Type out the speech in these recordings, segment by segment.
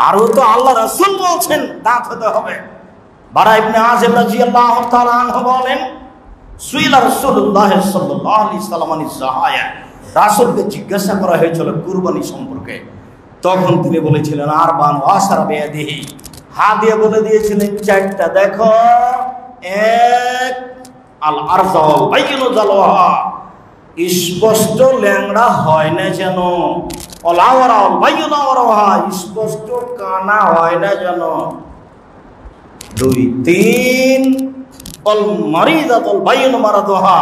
আরো তো আল্লাহ রাসূল বলছেন দাঁত হতে হবে। বারা ইবনে আযিব রাদিয়াল্লাহু তাআলা আনহু বলেন, সুইলা রাসূলুল্লাহ সাল্লাল্লাহু আলাইহি ওয়াসাল্লাম আন-যাহায়া, রাসূলকে জিজ্ঞাসা করা হয়েছিল কুরবানি সম্পর্কে। তখন তিনি বলেছিলেন আরবান ওয়াসারা বিয়াদিহি, হাত দিয়ে বলে দিয়েছিলেন চারটা। দেখো, এক আল আরজাল বাইয়িনু জালওয়া, স্পষ্ট ল্যাংড়া হয় না যেন, অলাওয়ারা বাইয়িনু ওয়ারাহা, স্পষ্ট কানা হয় না যেন। দুই, তিন অল মারিদাতুল বাইয়িনু মারাদুহা,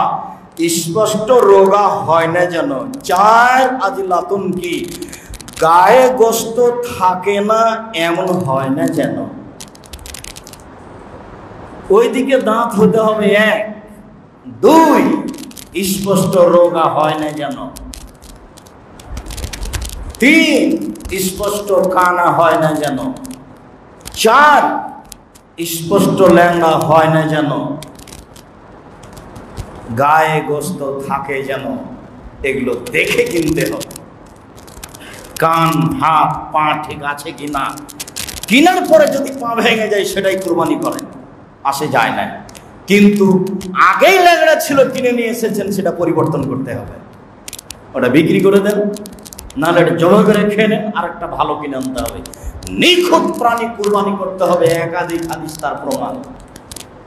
স্পষ্ট রোগা হয় না যেন। চার আজিলাতুন কি, গায়ে গোস্ত থাকে না এমন হয় না যেন। ওইদিকে দাঁত হতে হবে এক। দুই, স্পষ্ট রোগা হয় না যেন। তিন, স্পষ্ট কানা হয় না যেন। চার, স্পষ্ট ল্যাংড়া হয় না যেন। গায়ে গোস্ত থাকে যেন। এগুলো দেখে কিনতে হবে। কান, হাত, পা ঠিক আছে কিনা, কিনার পরে যদি পা ভেঙে যায় সেটাই কুরবানি করেন, আসে যায় না। কিন্তু আগেই ল্যাংড়া ছিল, কিনে নিয়ে এসেছেন, সেটা পরিবর্তন করতে হবে। ওটা বিক্রি করে দেন, নাহলে এটা জমা করে খেয়ে নেন, আর একটা ভালো কিনে আনতে হবে। নিখুঁত প্রাণী কুরবানি করতে হবে, একাধিক হাদিস তার প্রমাণ।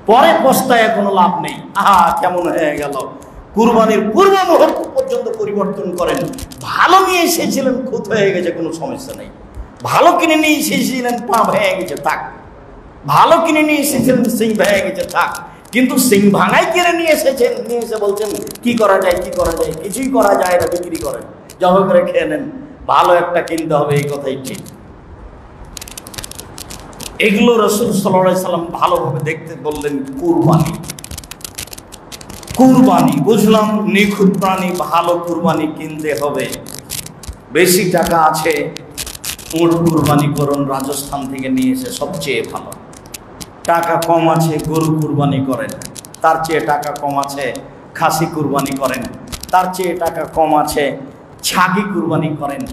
পরে পস্তায় কোনো লাভ নেই, আহা কেমন হয়ে গেল। কুরবানির পূর্ব মুহূর্ত পর্যন্ত পরিবর্তন করেন। ভালো নিয়ে এসেছিলেন, খুঁত হয়ে গেছে, কোনো সমস্যা নেই। ভালো কিনে নিয়ে এসেছিলেন, পা ভেঙে গেছে, থাক। ভালো কিনে নিয়ে এসেছিলেন, সিং ভেঙে গেছে, থাক। কিন্তু সিং ভাঙাই কিনে নিয়ে এসেছেন, নিয়ে এসে বলছেন কি করা যায়, কি করা যায়, কিছুই করা যায় না, বিক্রি করেন, জমা করে খেয়ে নেন। ভালো একটা কিনতে হবে, এই কথাই ঠিক। এগুলো রাসূল সাল্লাল্লাহু আলাইহি সাল্লাম ভালোভাবে দেখতে বললেন। কুরবানি, কুরবানি বুঝলাম, নিখুঁত প্রাণী, ভালো কুরবানি কিনতে হবে। বেশি টাকা আছে, উট কুরবানি করুন, রাজস্থান থেকে নিয়ে এসে, সবচেয়ে ভালো। টাকা কম আছে, গরু কুরবানি করেন। তার চেয়ে টাকা কম আছে, খাসি কুরবানি করেন। তার চেয়ে টাকা কম আছে, ছাগি কুরবানি করেন।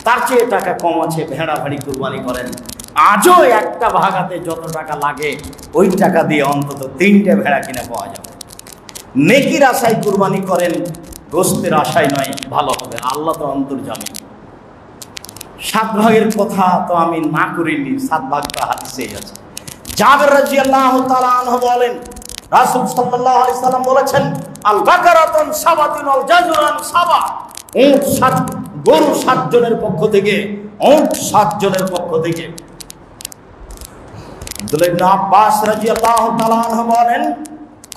তার চেয়ে টাকা কম আছে, ভেড়া ভাড়ি কুরবানি করেন। আজও একটা ভাগাতে যত টাকা লাগে, ওই টাকা দিয়ে অন্তত 3টে ভেড়া কিনে পাওয়া যাবে। নেকির আশায় কুরবানি করেন, গোস্তের আশায় নয়, ভালো হবে। আল্লাহ তো অন্তর্যামী। 7 ভাগের কথা তো আমি না করিনি, 7 ভাগটা হাদিসেই আছে। জাবের রাদিয়াল্লাহু তাআলা আনহু বলেন, রাসূল সাল্লাল্লাহু আলাইহি সাল্লাম বলেছেন, আল বাকারাতুন সাবাতুন আল জাজুরান সাবা, উট 7, গরু 7 জনের পক্ষ থেকে, উট 7 জনের পক্ষ থেকে। আব্দুল্লাহ ইবনে আব্বাস রাদিয়াল্লাহু তাআলা আনহু বলেন,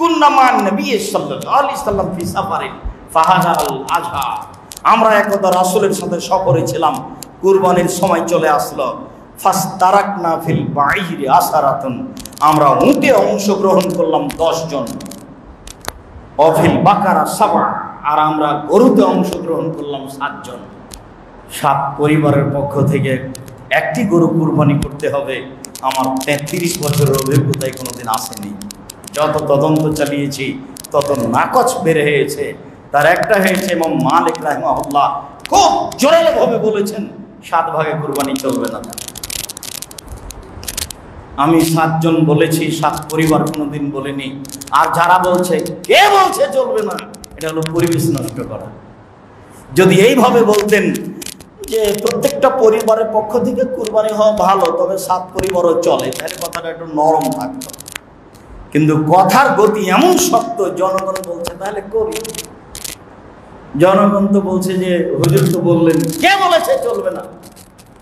কুন্না মান নবী সাল্লাল্লাহু আলাইহি সাল্লাম ফি সাফারিন ফাহাজাল আজহা, আমরা একদা রাসূলের সাথে সফরে ছিলাম, কুরবানির সময় চলে আসলো। ফাস্তারাকনা ফিল বাইরি আসারাতুন, আমরা উটে অংশগ্রহণ করলাম 10 জন। অফিল বাকারা সাবা, আর আমরা গরুতে অংশগ্রহণ করলাম 7 জন। 7 পরিবারের পক্ষ থেকে একটি গরু কুরবানি করতে হবে। আমার 33 বছরের অভিজ্ঞতায় কোনোদিন আসেনি। যত তদন্ত চালিয়েছি তত নাকচ বেড়ে হয়েছে। তার একটা হয়েছে ইমাম মালিক রাহিমাহুল্লাহ খুব জোরালোভাবে বলেছেন, 7 ভাগে কুরবানি চলবে না। আমি 7 জন বলেছি, 7 পরিবার কোনোদিন বলেনি। আর যারা বলছে, কে বলছে চলবে না, এটা হলো পরিবেশ নষ্ট করা। যদি এইভাবে বলতেন যে প্রত্যেকটা পরিবারের পক্ষ থেকে কুরবানি হওয়া ভালো, তবে 7 পরিবারও চলে, তাহলে কথাটা একটু নরম থাকতো। কিন্তু কথার গতি এমন শক্ত, জনগণ বলছে তাহলে করি। জনগণ তো বলছে যে হুজুর তো বললেন, কে বলেছে চলবে না,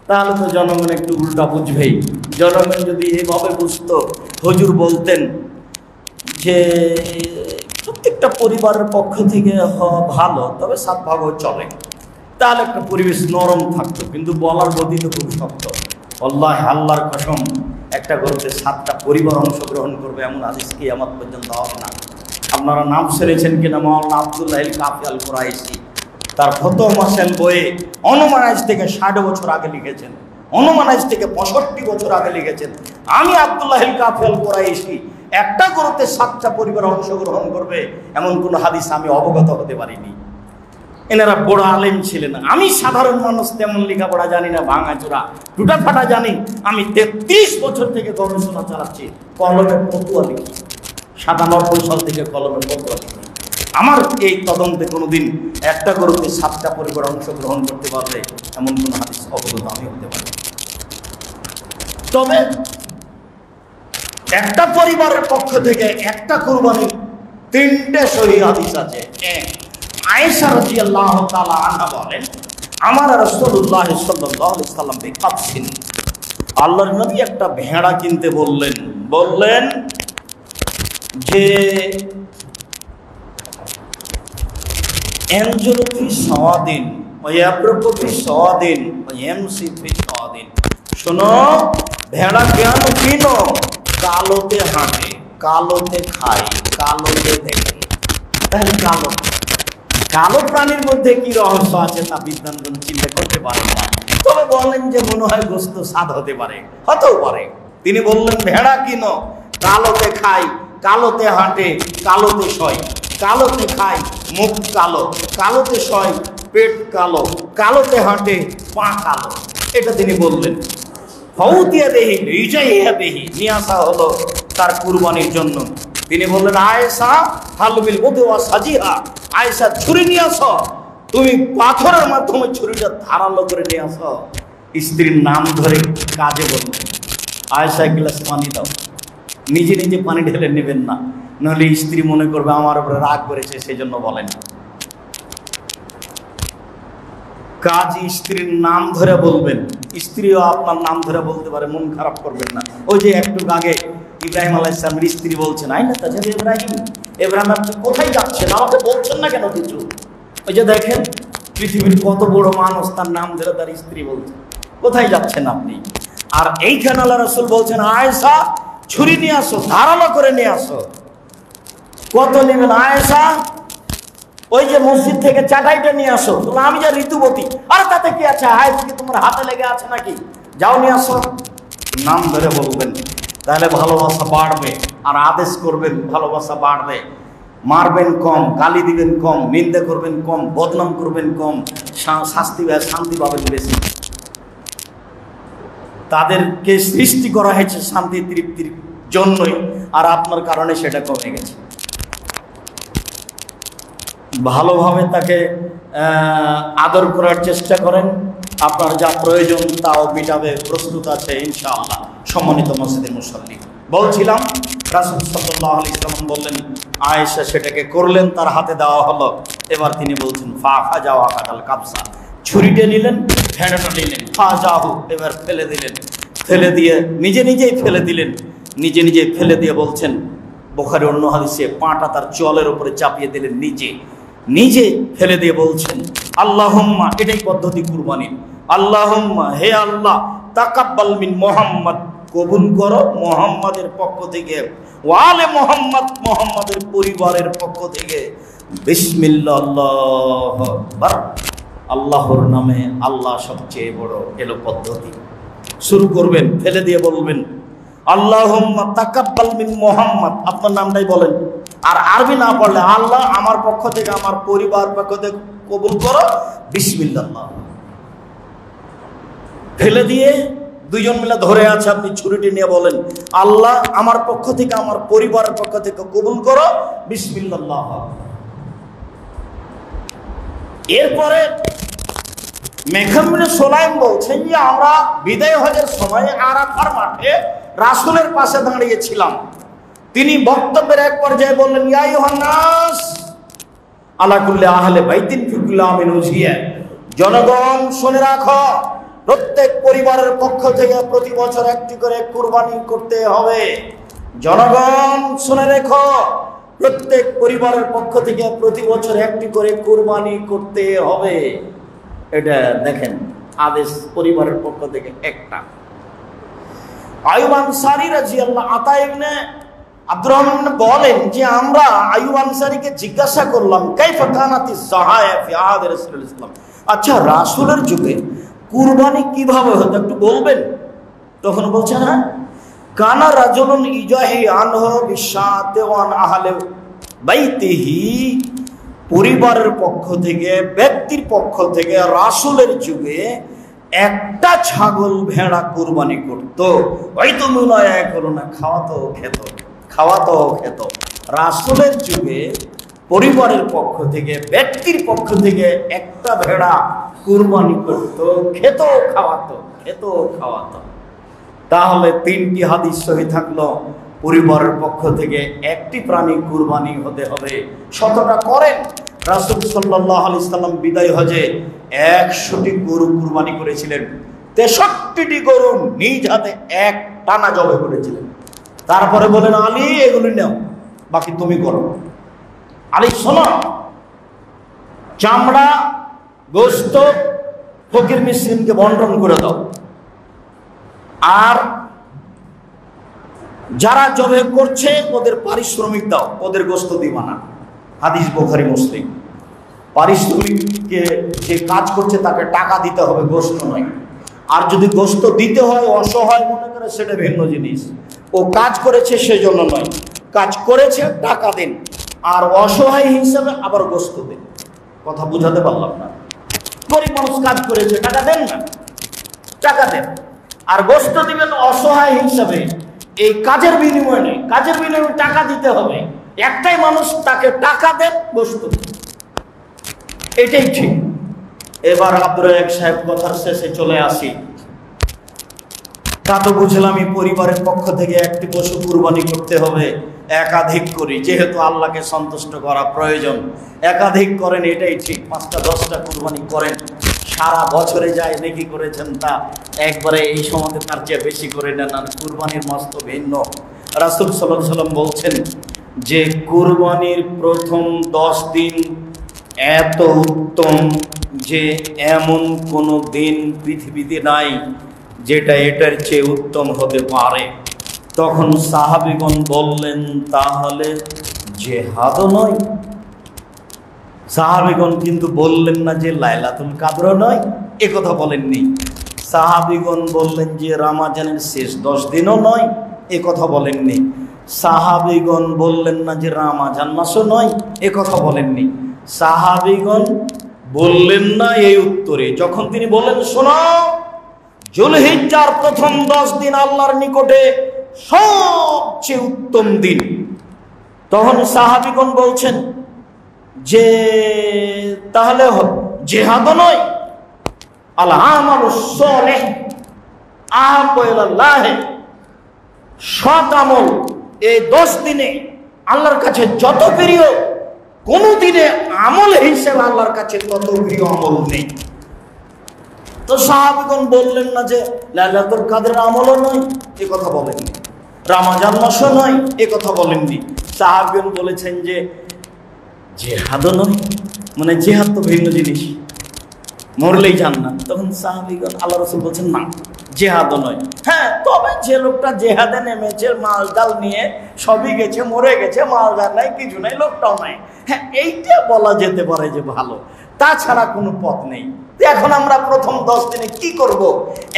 তাহলে তো জনগণ একটু উল্টা বুঝবেই। জনগণ যদি এইভাবে বুঝতো, হুজুর বলতেন যে প্রত্যেকটা পরিবারের পক্ষ থেকে হওয়া ভালো, তবে 7 ভাগও চলে, তাহলে একটা পরিবেশ নরম থাকতো। কিন্তু বলার গতি তো খুব শক্ত। আল্লাহ, আল্লাহর কসম, একটা গরুতে 7টা পরিবার অংশগ্রহণ করবে এমন হাদিস কিয়ামত পর্যন্ত হবে না। আপনারা নাম শুনেছেন কিনা, মাওলানা আব্দুল্লাহ আল কাফি আল কুরাইশি, তার ফতোয়া মাসাইল বইয়ে অনুমান আজ থেকে 60 বছর আগে লিখেছেন, অনুমান আজ থেকে 65 বছর আগে লিখেছেন, আমি আব্দুল্লাহ আল কাফি আল কুরাইশি একটা গরুতে 7টা পরিবার অংশগ্রহণ করবে এমন কোন হাদিস আমি অবগত হতে পারিনি। এনারা বড় আলেম ছিলেন, আমি সাধারণ মানুষ, তেমন লেখাপড়া জানি না, ভাঙাচোরা টুটা ফাটা জানি। আমি 33 বছর থেকে গবেষণা চালাচ্ছি, কলমে ফতুয়া লিখি, 97 সাল থেকে কলমে ফতুয়া লিখি। আমার এই তদন্তে কোনোদিন একটা গরুতে 7টা পরিবার অংশগ্রহণ করতে পারবে এমন কোন হাদিস অবগত আমি হতে পারি। তবে একটা পরিবারের পক্ষ থেকে একটা কুরবানির 3টে সহিহ হাদিস আছে। আয়েশা রাদিয়াল্লাহু তাআলা আনহা বলেন, আমার রাসূলুল্লাহ সাল্লাল্লাহু আলাইহি সাল্লাম বিকাবসিন, আল্লাহর নবী একটা ভেড়া কিনতে বললেন যে এনজুরু ফি সাওয়াদিন ওয়া ইয়াবরুকু ফি সাওয়াদিন ওয়া ইয়ামসি ফি সাওয়াদিন। শোনো, ভেড়া কেন কিনো? কালোতে হাঁটে, কালোতে খায়, কালোতে দেখে। তাহলে কালো প্রাণীর মধ্যে কি রহস্য আছে তা বিজ্ঞানগণ চিন্তা করতে পারে না। তবে বলেন যে মনে হয় গোস্ত স্বাদ হতে পারে, হতেও পারে। তিনি বললেন ভেড়া কিনো, কালোতে খায়, কালোতে হাঁটে, কালোতে শয়। কালোতে খায়, মুখ কালো, কালোতে শয়, পেট কালো, কালোতে হাঁটে, পা কালো। এটা তিনি বললেন। ফৌতিয়া দেহি রিজাইয়া দেহি, নিয়ে আসা হলো তার কুরবানির জন্য। তিনি বললেন, আয়েশা হালবিল মুদওয়া সাজিহা, আয়েশা ছুরি নিয়ে আসো। তুমি পাথরের মাধ্যমে ছুরিটা ধারালো করে নিয়ে আসো। স্ত্রীর নাম ধরে কাজে বললেন, আয়েশা এক গ্লাস পানি দাও। নিজে নিজে পানি ঢেলে নেবেন না, নাহলে স্ত্রী মনে করবে আমার উপরে রাগ করেছে, সেই জন্য বলেন। কাজ স্ত্রীর নাম ধরে বলবেন, স্ত্রীও আপনার নাম ধরে বলতে পারে, মন খারাপ করবেন না। ওই যে একটু আগে ইব্রাহিম আলাইহিস সালামের স্ত্রী বলছেন, আইনা তাজাবি ইব্রাহিম, ইব্রাহিম আপনি কোথায় যাচ্ছেন, আমাকে বলছেন না কেন কিছু? ওই যে দেখেন পৃথিবীর কত বড় মানুষ, তার নাম ধরে তার স্ত্রী বলছে, কোথায় যাচ্ছেন আপনি? আর এইখানে আল্লাহ রাসূল বলছেন, আয়েশা ছুরি নিয়ে আসো, ধারালো করে নিয়ে আসো। কত নেবেন আয়েশা? ওই যে মসজিদ থেকে চাটাইটা নিয়ে আসো। আমি যা ঋতুবতী, আর তাতে কি আছে, হায় কি তোমার হাতে লেগে আছে নাকি? যাও নিয়ে আসো। নাম ধরে বলবেন, তাহলে ভালোবাসা বাড়বে। আর আদেশ করবেন, ভালোবাসা বাড়বে। মারবেন কম, গালি দিবেন কম, নিন্দা করবেন কম, বদনাম করবেন কম, শান্তি পাবেন বেশি। তাদেরকে সৃষ্টি করা হয়েছে শান্তি তৃপ্তির জন্যই, আর আপনার কারণে সেটা কমে গেছে। ভালোভাবে তাকে আদর করার চেষ্টা করেন, আপনার যা প্রয়োজন তাও মেটাবে, প্রস্তুত আছে ইনশাআল্লাহ। সম্মানিত মসজিদের মুসল্লি, বলছিলাম রাসূল সাল্লাল্লাহু আলাইহি ওয়াসাল্লাম বললেন, আয়েশা সেটাকে করলেন, তার হাতে দেওয়া হলো। এবার তিনি বলছেন, ফাখাজাওয়া কাদাল কাবসা, ছুরিটা নিলেন, ভেড়াটা নিলেন, ফাজাহু, এবার ফেলে দিলেন। ফেলে দিয়ে নিজেই ফেলে দিলেন। নিজে ফেলে দিয়ে বলছেন, বুখারী অন্য হাদিসে, পাটা তার চলের উপরে চাপিয়ে দিলেন, নিজে ফেলে দিয়ে বলছেন, আল্লাহুম্মা, এটাই পদ্ধতি কুরবানির, আল্লাহুম্মা, হে আল্লাহ, তাকাব্বাল মিন মুহাম্মদ, কবুল করো মুহাম্মাদের পক্ষ থেকে, ওয়ালে মুহাম্মদ, মুহাম্মাদের পরিবারের পক্ষ থেকে, বিসমিল্লাহ, আল্লাহু আকবার, আল্লাহর নামে, আল্লাহ সবচেয়ে বড়। এলো পদ্ধতি। শুরু করবেন, ফেলে দিয়ে বলবেন, আল্লাহুম্মা তাকাব্বাল মিন মুহাম্মদ, আপনার নামটাই বলেন। আর আরবি না পড়লে, আল্লাহ আমার পক্ষ থেকে, আমার পরিবার পক্ষ থেকে কবুল করো, বিসমিল্লাহ। ফেলে দিয়ে দুইজন মিলে ধরে আছে, আপনি ছুরিটি নিয়ে বলেন, আল্লাহ আমার পক্ষ থেকে, আমার পরিবারের পক্ষ থেকে কবুল করো, বিসমিল্লাহ। এরপরে মেখমুল সোলাইম বলছেন যে আমরা বিদায় হজের সময় আরাফার মাঠে রাসূলের পাশে দাঁড়িয়েছিলাম। তিনি বক্তব্যের এক পর্যায়ে বললেন, ইয়া আইয়ুহান নাস আলা কুল্লি আহলি বাইতিন ফি কুল্লি আমিন উযিয়া, জনগণ শুনে রাখো, প্রত্যেক পরিবারের পক্ষ থেকে প্রতি বছর একটি করে কুরবানি করতে হবে। জনগণ শুনে রেখো, প্রত্যেক পরিবারের পক্ষ থেকে প্রতি বছর একটি করে কুরবানি করতে হবে। এটা দেখেন, আদেশ পরিবারের পক্ষ থেকে একটা। আইয়ুব আনসারী রাদিয়াল্লাহু আতা ইবনে আব্দুর রহমান বলেন যে আমরা আইয়ুব আনসারীকে জিজ্ঞাসা করলাম, কাইফা কানাতিস যাহায়া ফি আহাদ রাসূলুল্লাহ সাল্লাল্লাহু আলাইহি ওয়াসাল্লাম, আচ্ছা রাসূলের যুগে কুরবানি কিভাবে হতো একটু বলবেন? তখন বলছেন, হ্যাঁ, কানা রাজুলুন ইজাহি আনহু বিশাতে ওয়ান আহলে বাইতিহি পরিবারের পক্ষ থেকে, ব্যক্তির পক্ষ থেকে রাসূলের যুগে একটা ছাগল ভেড়া কুরবানি করত, হয়তো মনে করো না, খাওয়াতো খেত। রাসূলের যুগে পরিবারের পক্ষ থেকে, ব্যক্তির পক্ষ থেকে একটা ভেড়া কুরবানি করত, খেত খাওয়াতো। তাহলে 3টি হাদিস সহি থাকলো, পরিবারের পক্ষ থেকে একটি প্রাণী কুরবানি হতে হবে। শতটা করেন। রাসূল সাল্লাল্লাহু আলাইহি সাল্লাম বিদায় হজে 100টি গরু কুরবানি করেছিলেন। 63টি গরু নিজ হাতে এক টানা জবে করেছিলেন। তারপরে বলেন, আলী এগুলি নাও, বাকি তুমি করো। আলী শোনো, চামড়া গোশত ফকির মিসকিনকে বন্টন করে দাও, আর যারা জবে করছে ওদের পারিশ্রমিক দাও, ওদের গোশত দিবা না। হাদিস বুখারী মুসলিম। পারিশ্রমিককে যে কাজ করছে তাকে টাকা দিতে হবে, গোশত নয়। আর যদি গোশত দিতে হয় অসহায় মনে করে, সেটা ভিন্ন জিনিস। ও কাজ করেছে সেজন্য নয়, কাজ করেছে টাকা দিন, আর অসহায় হিসাবে আবার গোশত দিন। কথা বুঝাতে পারলাম না? গরিব মানুষ কাজ করেছে, টাকা দেন না, টাকা দেন, আর গোশত দিবেন অসহায় হিসাবে। এই কাজের বিনিময়ে নেই, কাজের বিনিময়ে টাকা দিতে হবে। একটাই মানুষ, তাকে টাকা দেন, গোশত দেন, এটাই ঠিক। এবার আব্দুর রাজ্জাক সাহেব কথার শেষে চলে আসি। তা তো বুঝলাম পরিবারের পক্ষ থেকে একটি পশু কুরবানি করতে হবে, একাধিক করি, যেহেতু আল্লাহকে সন্তুষ্ট করা প্রয়োজন। একাধিক করেন, এটাই ঠিক। 5টা 10টা কুরবানি করেন, সারা বছরে যায় নেকি করেছেন তা একবারে এই সময়তে তার চেয়ে বেশি করে নেন। আর কুরবানির মস্ত ভিন্ন। রাসূল সাল্লাল্লাহু আলাইহি সাল্লাম বলছেন যে কুরবানির প্রথম 10 দিন এত উত্তম যে এমন কোনো দিন পৃথিবীতে নাই যেটা এটার চেয়ে উত্তম হতে পারে। তখন সাহাবীগণ বললেন, তাহলে জিহাদও নয়? সাহাবীগণ কিন্তু বললেন না যে লাইলাতুল কদরও নয়, এ কথা বলেননি। সাহাবীগণ বললেন যে রমজানের শেষ 10 দিনও নয়, এ কথা বলেননি। সাহাবীগণ বললেন না যে রমজান মাসও নয়, এ কথা বলেননি। সাহাবীগণ বললেন না এই উত্তরে, যখন তিনি বললেন, শোনো, যুলহিজ্জার প্রথম 10 দিন আল্লাহর নিকটে সবচেয়ে উত্তম দিন, তখন সাহাবীগণ বলছেন যে তাহলে জিহাদ নয়? আল আমালুস সালিহ আহাব্বু ইলাল্লাহ, সৎ আমল এই 10 দিনে আল্লাহর কাছে যত প্রিয়, কোন দিনে আমল হিসেবে আল্লাহর কাছে তত প্রিয় আমল নেই। তো সাহাবীগণ বললেন না যে লাইলাতুল কদরের আমলও নয়, এ কথা বলেননি। রমজান মাসও নয়, এ কথা বলেননি। সাহাবীগণ বলেছেন যে জিহাদও নয়, মানে জিহাদ তো ভিন্ন জিনিস, মরলেই জান্নাত। তখন সাহাবীগণ, আল্লাহ রাসূল বলছেন, না, জিহাদও নয়। হ্যাঁ, তবে যে লোকটা জিহাদে নেমেছে, মালডাল নিয়ে সবই গেছে, মরে গেছে, মালডাল নাই, কিছু নাই, লোকটাও নাই, হ্যাঁ, এইটা বলা যেতে পারে যে ভালো, তাছাড়া কোনো পথ নেই। এখন আমরা প্রথম 10 দিনে কি করব?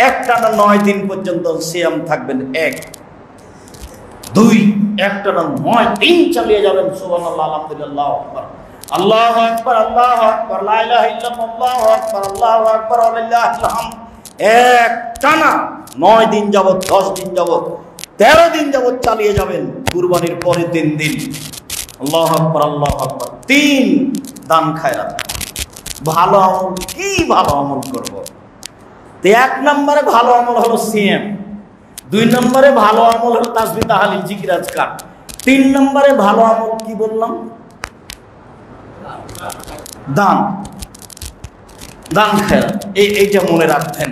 একটানা 9 দিন পর্যন্ত সিয়াম থাকবেন। 1 2 একটানা 9 দিন চালিয়ে যাবেন। সুবহানাল্লাহ, আলহামদুলিল্লাহ, আল্লাহু আকবার, আল্লাহু আকবার, লা ইলাহা ইল্লাল্লাহ, আল্লাহু আকবার, আল্লাহু আকবার, ওয়ালিল্লাহিল হামদ। একটানা 9 দিন যাবত, 10 দিন যাবত, 13 দিন যাবত চালিয়ে যাবেন। কুরবানির পরে 3 দিন আল্লাহু আকবার, আল্লাহু আকবার। 3 দান খায়রাত। ভালো আমল, কি ভালো আমল করব? 1 নম্বরে ভালো আমল হলো সিয়াম, 2 নম্বরে ভালো আমল হলো তাসবিহ তাহলিল জিকির আজকার, 3 নম্বরে ভালো আমল কি বললাম? দান, দান খায়রাত। এইটা মনে রাখবেন।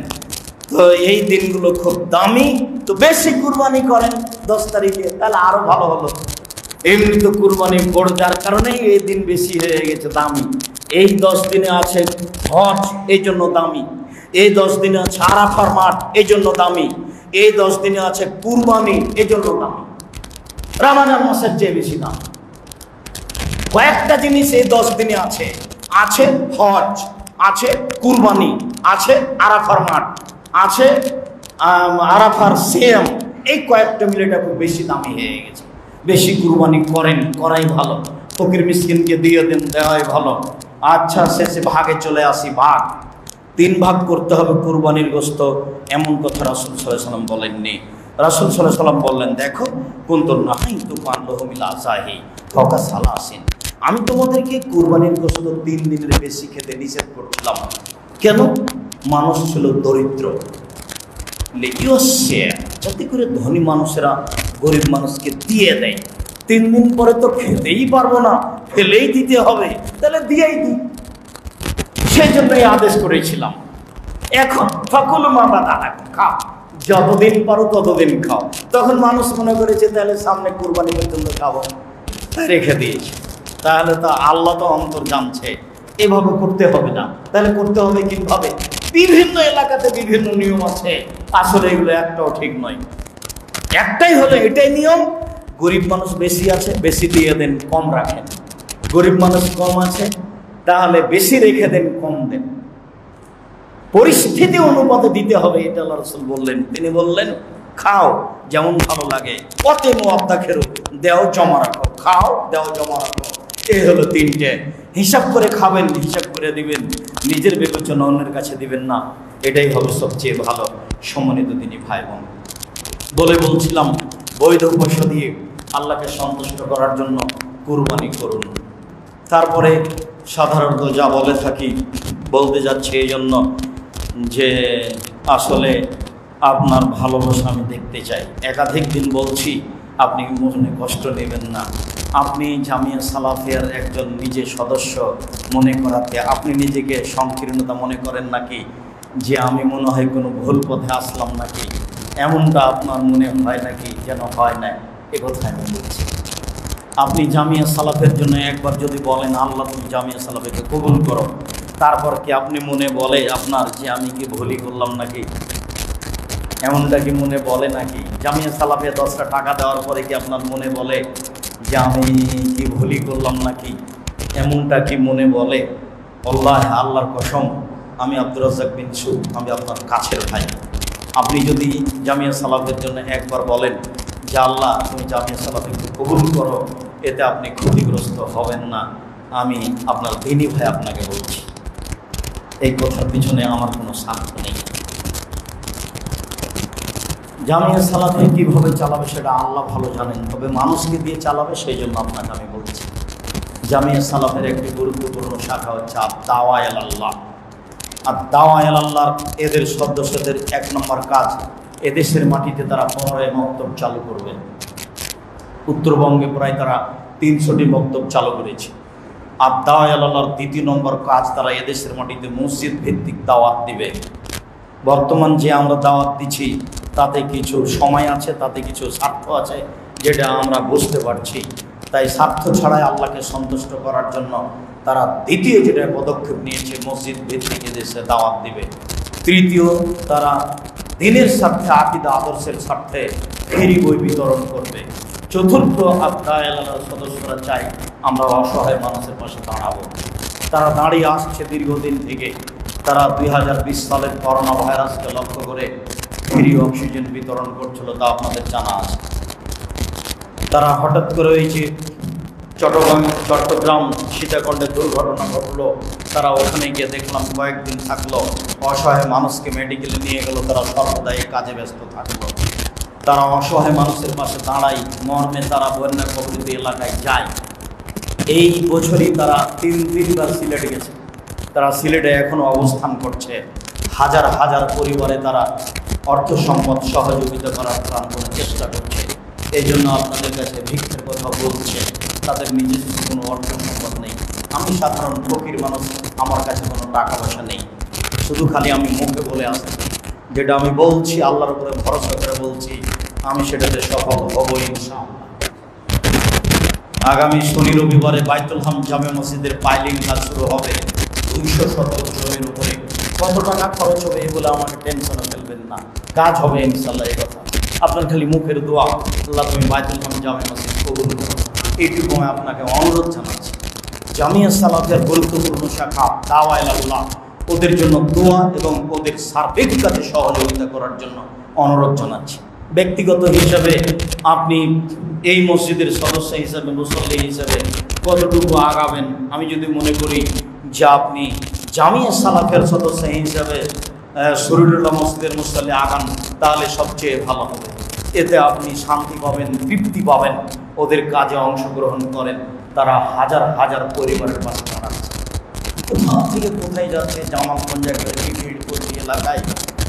তো এই দিনগুলো খুব দামি, তো বেশি কুরবানি করেন 10 তারিখে, তাহলে আরো ভালো হলো। এমনি তো কুরবানি বড়, যার কারণে এই দিন বেশি হয়ে গেছে, দামি। এই 10 দিনে আছে হজ, এই জন্য দামি। এই 10 দিনে আছে আরাফার মাঠ, এই জন্য দামি। এই 10 দিনে আছে কুরবানি, এই জন্য দামি। রমজান মাসের চেয়ে বেশি দাম। কয়েকটা জিনিস এই 10 দিনে আছে, আছে হজ, আছে কুরবানি, আছে আরাফার মাঠ, আছে আরাফার সিয়াম। এই কয়েকটা মিলে এটা খুব বেশি দামি হয়ে গেছে। বেশি কুরবানি করেন, করাই ভালো। ফকির মিসকিনকে দিয়ে দেন, দেওয়াই ভালো। আচ্ছা, শেষে ভাগে চলে আসি। ভাগ 3 ভাগ করতে হবে কুরবানির গোশত, এমন কথা রাসূল সাল্লাল্লাহু আলাইহি ওয়াসাল্লাম বলেননি। রাসূল সাল্লাল্লাহু আলাইহি ওয়াসাল্লাম বললেন, দেখো কুনতুন নাহাইতুকুম আন লাহমিল আযাহি ফাওকা সালাসিন, আমি তোমাদেরকে কুরবানির গোশত 3 দিনের বেশি খেতে নিষেধ করছিলাম। কেন? মানুষ ছিল দরিদ্র, যাতে করে ধনী মানুষেরা গরিব মানুষকে দিয়ে দেয়। 3 দিন পরে তো খেতেই পারবো না, ফেলেই দিতে হবে, তাহলে দিয়েই দিই, সেই জন্যই আদেশ করেছিলাম। এখন ফাকুলু মা বাদালাকুম, খাও, যতদিন পারো ততদিন খাও। তখন মানুষ মনে করেছে তাহলে সামনে কুরবানি পর্যন্ত খাবো, তাই রেখে দিয়েছে। তাহলে তো আল্লাহ তো অন্তর জানছে, এভাবে করতে হবে না। তাহলে করতে হবে কিভাবে? বিভিন্ন এলাকাতে বিভিন্ন নিয়ম আছে, আসলে এগুলো একটাও ঠিক নয়। একটাই হলো এটাই নিয়ম, গরিব মানুষ বেশি আছে বেশি দিয়ে দেন, কম রাখেন। গরিব মানুষ কম আছে তাহলে বেশি রেখে দেন, কম দেন। পরিস্থিতি অনুপাতে দিতে হবে, এটা আল্লাহ রাসূল বললেন। তিনি বললেন, খাও যেমন ভালো লাগে, অতে মুআদ্দা খেরো, দেও জমা রাখো, খাও দেও জমা রাখো। এই হলো 3টে। হিসাব করে খাবেন, হিসাব করে দিবেন, নিজের বিবেচনা অন্যের কাছে দিবেন না, এটাই হবে সবচেয়ে ভালো। সম্মানিত দিনী ভাই বোন, বলছিলাম বৈধ পয়সা দিয়ে আল্লাহকে সন্তুষ্ট করার জন্য কুরবানি করুন। তারপরে সাধারণত যা বলে থাকি, বলতে যাচ্ছি এই জন্য যে আসলে আপনার ভালোবাসা আমি দেখতে চাই। একাধিক দিন বলছি, আপনি মনে কষ্ট নেবেন না। আপনি জামিয়া সালাফিয়ার একজন নিজে সদস্য মনে করাতে আপনি নিজেকে সংকীর্ণতা মনে করেন নাকি, যে আমি মনে হয় কোনো ভুল পথে আসলাম নাকি, এমনটা আপনার মনে হয় নাকি? যেন হয় না, একথা আমি বলছি। আপনি জামিয়া সালাফের জন্য একবার যদি বলেন, আল্লাহ তুমি জামিয়া সালাফিকে কবুল করো, তারপর কি আপনি মনে বলে আপনার যে আমি কি ভুলই করলাম নাকি? এমনটা কি মনে বলে নাকি? জামিয়া সালাফে 10টা টাকা দেওয়ার পরে কি আপনার মনে বলে যে আমি কি ভুলই করলাম নাকি? এমনটা কি মনে বলে? আল্লাহর কসম, আমি আব্দুর রাজ্জাক বিন ইউসুফ, আমি আপনার কাছের ভাই। আপনি যদি জামিয়া সালাফের জন্য একবার বলেন যে আল্লাহ তুমি জামিয়া সালাফিকে কবুল করো, এতে আপনি ক্ষতিগ্রস্ত হবেন না। আমি আপনার দিনী ভাই আপনাকে বলছি, এই কথার পিছনে আমার কোনো স্বার্থ নেই। জামিয়া সালাফি কীভাবে চালাবে সেটা আল্লাহ ভালো জানেন, তবে মানুষকে দিয়ে চালাবে, সেই জন্য আপনাকে আমি বলছি। জামিয়া সালাফের একটি গুরুত্বপূর্ণ শাখা হচ্ছে আদ-দাওয়া ইলাল্লাহ। আদ-দাওয়া ইলাল্লাহর এদের সদস্যদের 1 নম্বর কাজ, এদেশের মাটিতে তারা 15 মক্তব চালু করবে। উত্তরবঙ্গে প্রায় তারা 300টি মক্তব চালু করেছে। আদ-দাওয়া ইলাল্লাহর 2 নম্বর কাজ, তারা এদেশের মাটিতে মসজিদ ভিত্তিক দাওয়াত দিবে। বর্তমান যে আমরা দাওয়াত দিচ্ছি তাতে কিছু সময় আছে, তাতে কিছু স্বার্থ আছে, যেটা আমরা বুঝতে পারছি। তাই স্বার্থ ছাড়াই আল্লাহকে সন্তুষ্ট করার জন্য তারা দ্বিতীয় যেটা পদক্ষেপ নিয়েছে, মসজিদ ভিত্তিক এদেশে দাওয়াত দিবে। তৃতীয়, তারা দিনের স্বার্থে, আকীদা আদর্শের স্বার্থে ফেরি বই বিতরণ করবে। চতুর্থ, আদ-দাওয়া ইলাল্লাহর সদস্যরা চাই আমরা অসহায় মানুষের পাশে দাঁড়াবো। তারা দাঁড়িয়ে আসছে দীর্ঘদিন থেকে। তারা 2020 সালের করোনা ভাইরাসকে লক্ষ্য করে ফ্রি অক্সিজেন বিতরণ করছিল, তা আপনাদের জানা আছে। তারা হঠাৎ করে ওই যে চট্টগ্রাম সীতাকুণ্ডে দুর্ঘটনা ঘটলো, তারা ওখানে গিয়ে দেখলাম কয়েকদিন থাকলো, অসহায় মানুষকে মেডিকেলে নিয়ে গেল, তারা সর্বদাই কাজে ব্যস্ত থাকলো। তারা অসহায় মানুষের পাশে দাঁড়ায় মর্মে, তারা বন্যা কবলিত এলাকায় যায়। এই বছরই তারা 3বার সিলেট গেছে। তারা সিলেটে এখনও অবস্থান করছে। হাজার হাজার পরিবারে তারা অর্থ সম্পদ সহযোগিতা করার প্রাণপণে চেষ্টা করছে। এই জন্য আপনাদের কাছে ভিক্ষের কথা বলছে। তাদের নিজস্ব কোনো অর্থ সম্পদ নেই। আমি সাধারণ ফকির মানুষ, আমার কাছে কোনো টাকা পয়সা নেই, শুধু খালি আমি মুখে বলে আসছি। যেটা আমি বলছি আল্লাহর উপরে ভরসা করে বলছি, আমি সেটাতে সফল হব ইনশাআল্লাহ। আগামী শনি রবিবারে বাইতুল হাম জামে মসজিদের পাইলিং কাজ শুরু হবে। 200 শতক জমির উপরে কত টাকা খরচ হবে এগুলো আমাকে টেনশনে ফেলবেন না, কাজ হবে ইনশাআল্লাহ। এই কথা আপনার খালি মুখের দোয়া, আল্লাহ তুমি বাইতুল হাম জামে মসজিদ কবুল করো, এইটুকু আমি আপনাকে অনুরোধ জানাচ্ছি। জামিয়া সালাফের গুরুত্বপূর্ণ শাখা দাওয়া ইলাল্লাহ, ওদের জন্য দোয়া এবং ওদের সার্বিক কাজে সহযোগিতা করার জন্য অনুরোধ জানাচ্ছি। ব্যক্তিগত হিসাবে আপনি এই মসজিদের সদস্য হিসাবে, মুসল্লি হিসাবে কতটুকু আগাবেন। আমি যদি মনে করি যে আপনি জামিয়া সালাফের সদস্য হিসাবে শরীরুল্লাহ মসজিদের মুসল্লি আগান, তাহলে সবচেয়ে ভালো হবে। এতে আপনি শান্তি পাবেন, তৃপ্তি পাবেন। ওদের কাজে অংশগ্রহণ করেন, তারা হাজার হাজার পরিবারের পাশে দাঁড়াচ্ছে। কোথা থেকে কোথায় যাচ্ছে, জামালগঞ্জ পল্লী এলাকায়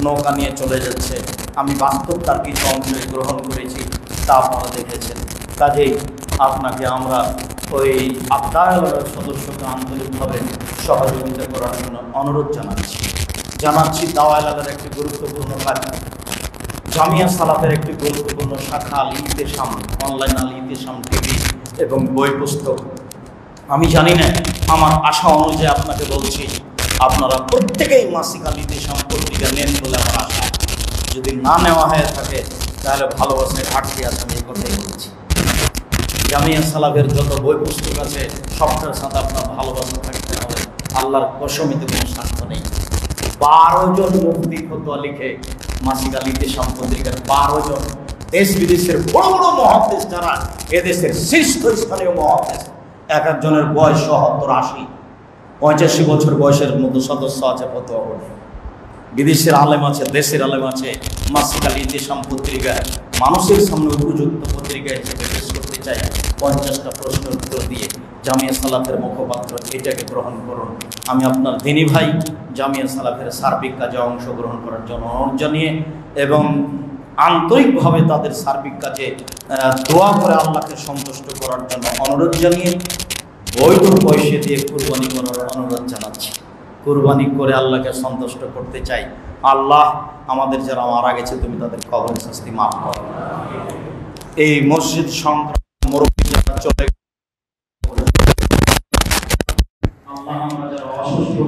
নৌকা নিয়ে চলে যাচ্ছে। আমি বাস্তব তার কিছু অংশ গ্রহণ করেছি, তা আপনারা দেখেছেন। কাজেই আপনাকে আমরা ওই আবদার সদস্যকে আন্তরিকভাবে সহযোগিতা করার জন্য অনুরোধ জানাচ্ছি। দাওয়া এলাকার একটি গুরুত্বপূর্ণ কাজ, জামিয়া সালাফের একটি গুরুত্বপূর্ণ শাখা আল ইতিসাম, অনলাইন আল ইতিসাম টিভি এবং বই পুস্তক। আমি জানি না, আমার আশা অনুযায়ী আপনাকে বলছি, আপনারা প্রত্যেকেই মাসিক আল ইতিসাম পত্রিকা নেন বলে আমার আশা। যদি না নেওয়া হয়ে থাকে তাহলে ভালোবাসায় ঘাটতি আছে, আমি এই কথাই বলছি। জামিয়া সালাফের যত বই পুস্তক আছে সবটার সাথে আপনার ভালোবাসা থাকতে হবে। আল্লাহর কসমিতে কোনো স্বার্থ নেই। 12 জন মুফতি ফতোয়া লিখে মাসিক আল ইতিসাম পত্রিকার 12 জন দেশ বিদেশের বড় বড় মুহাদ্দিস, যারা এদেশের শীর্ষস্থানীয় মুহাদ্দিস, এক একজনের বয়স 70, 80, 85 বছর বয়সের মতো সদস্য আছে ফতোয়া বোর্ডে। বিদেশের আলেম আছে, দেশের আলেম আছে। মাসিক আল ইতিসাম পত্রিকা মানুষের সামনে উপযুক্ত পত্রিকা হিসেবে পেশ করতে চাই। 50টা প্রশ্নের উত্তর দিয়ে জামিয়া সালাফের মুখপাত্র, এটাকে গ্রহণ করুন। আমি আপনার দিনী ভাই জামিয়া সালাফের সার্বিক কাজে অংশগ্রহণ করার জন্য অনুরোধ জানিয়ে এবং আন্তরিকভাবে তাদের সার্বিক কাজে দোয়া করে আল্লাহকে সন্তুষ্ট করার জন্য অনুরোধ জানিয়ে বৈধ পয়সা দিয়ে কুরবানি করার অনুরোধ জানাচ্ছি। কুরবানি করে আল্লাহকে সন্তুষ্ট করতে চাই। আল্লাহ আমাদের যারা মারা গেছে, তুমি তাদের কবর শাস্তি মাফ করো। এই মসজিদ সংক্রান্ত মুরব্বী যারা চলে